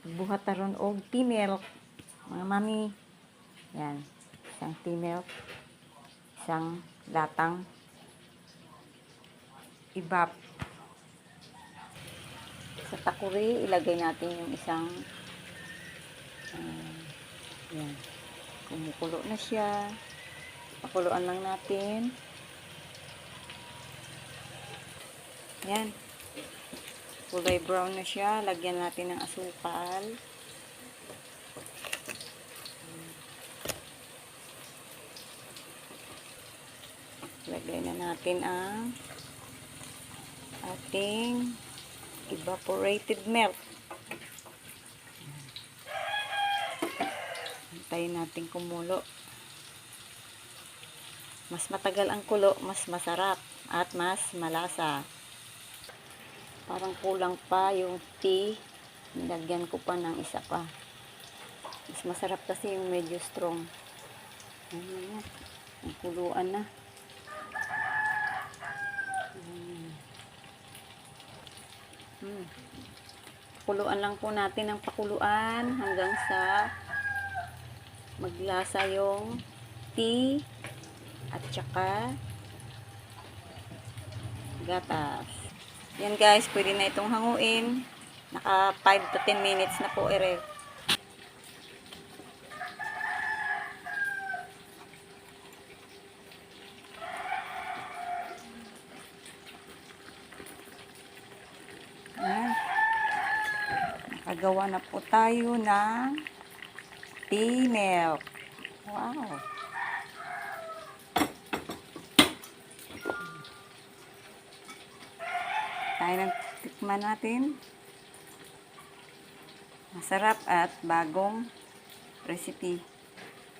Buhat taron og tea milk. Mga mami. Yan. Isang tea milk. Isang latang ibap. Sa takuri, ilagay natin yung isang yan. Kumukulo na siya. Pakuluan lang natin. Yan. Kulay brown na siya. Lagyan natin ng asukal. Lagay na natin ang ating evaporated milk. Hintayin natin kumulo. Mas matagal ang kulo, mas masarap at mas malasa. Parang kulang pa yung tea. Nilagyan ko pa ng isa pa. Mas masarap kasi yung medyo strong. Ayan, ang kuluan na. Pakuluan lang po natin ang pakuluan hanggang sa maglasa yung tea at saka gatas. Yan guys, pwede na itong hanguin. Naka 5 to 10 minutes na po ere. Yan. Nakagawa na po tayo ng tea milk. Wow! Tayo ng tikman natin. Masarap at bagong recipe.